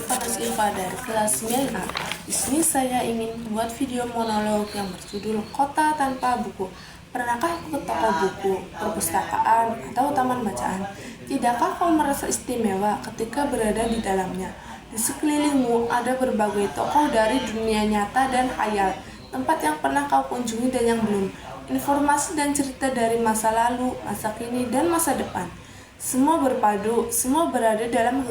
Farnas Ilva dari kelas 9A. Di sini saya ingin membuat video monolog yang berjudul Kota Tanpa Buku. Pernahkah ke toko buku, perpustakaan, atau taman bacaan? Tidakkah kau merasa istimewa ketika berada di dalamnya? Di sekelilingmu ada berbagai tokoh dari dunia nyata dan khayal, tempat yang pernah kau kunjungi dan yang belum, informasi dan cerita dari masa lalu, masa kini, dan masa depan. Semua berpadu, semua berada dalam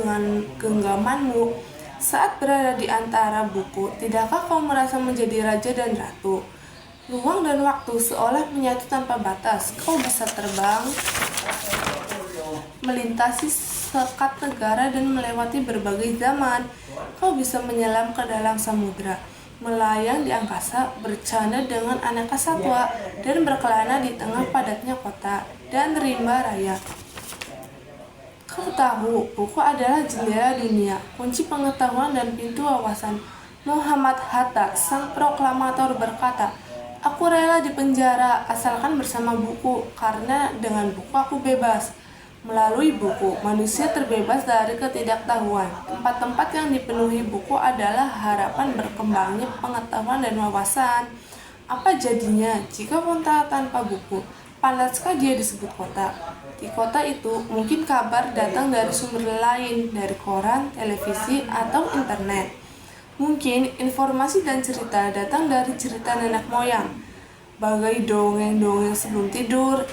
genggamanmu. Saat berada di antara buku, tidakkah kau merasa menjadi raja dan ratu? Ruang dan waktu seolah menyatu tanpa batas. Kau bisa terbang, melintasi sekat negara dan melewati berbagai zaman. Kau bisa menyelam ke dalam samudra, melayang di angkasa, bercanda dengan aneka satwa, dan berkelana di tengah padatnya kota dan rimba raya. Kau tahu, buku adalah jendela dunia, kunci pengetahuan dan pintu wawasan. Muhammad Hatta, sang proklamator berkata, "Aku rela dipenjara asalkan bersama buku, karena dengan buku aku bebas." Melalui buku, manusia terbebas dari ketidaktahuan. Tempat-tempat yang dipenuhi buku adalah harapan berkembangnya pengetahuan dan wawasan. Apa jadinya jika kota tanpa buku? Pantaskah dia disebut kota? Di kota itu, mungkin kabar datang dari sumber lain, dari koran, televisi, atau internet. Mungkin informasi dan cerita datang dari cerita nenek moyang. Bagai dongeng-dongeng sebelum tidur,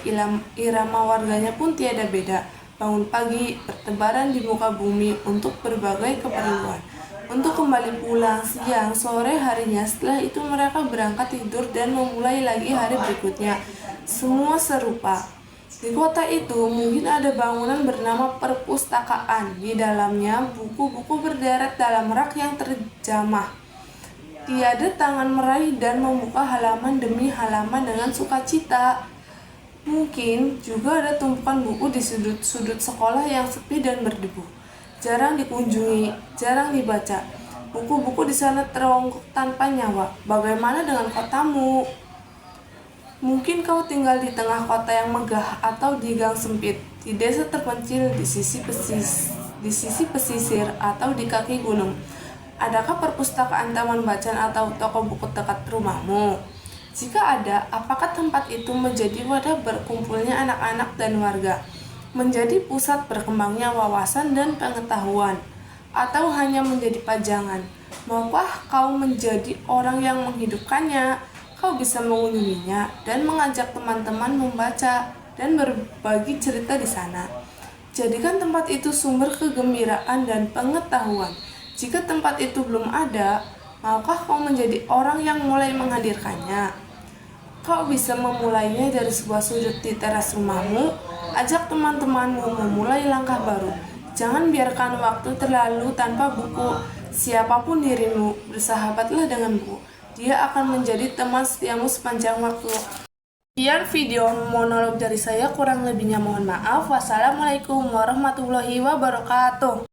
irama warganya pun tiada beda. Bangun pagi, bertebaran di muka bumi untuk berbagai keperluan. Untuk kembali pulang siang, sore harinya, setelah itu mereka berangkat tidur dan memulai lagi hari berikutnya. Semua serupa. Di kota itu mungkin ada bangunan bernama perpustakaan. Di dalamnya buku-buku berderet dalam rak yang terjamah. Tiada tangan meraih dan membuka halaman demi halaman dengan sukacita. Mungkin juga ada tumpukan buku di sudut-sudut sekolah yang sepi dan berdebu. Jarang dikunjungi, jarang dibaca. Buku-buku di sana teronggok tanpa nyawa. Bagaimana dengan kotamu? Mungkin kau tinggal di tengah kota yang megah atau di gang sempit, di desa terpencil, di sisi pesisir atau di kaki gunung. Adakah perpustakaan, taman bacaan, atau toko buku dekat rumahmu? Jika ada, apakah tempat itu menjadi wadah berkumpulnya anak-anak dan warga? Menjadi pusat berkembangnya wawasan dan pengetahuan? Atau hanya menjadi pajangan? Maukah kau menjadi orang yang menghidupkannya? Kau bisa mengunjunginya dan mengajak teman-teman membaca dan berbagi cerita di sana. Jadikan tempat itu sumber kegembiraan dan pengetahuan. Jika tempat itu belum ada, maukah kau menjadi orang yang mulai menghadirkannya? Kau bisa memulainya dari sebuah sudut di teras rumahmu. Ajak teman-temanmu memulai langkah baru. Jangan biarkan waktu terlalu tanpa buku. Siapapun dirimu, bersahabatlah dengan buku. Dia akan menjadi teman setiamu sepanjang waktu. Sekian video monolog dari saya, kurang lebihnya mohon maaf. Wassalamualaikum warahmatullahi wabarakatuh.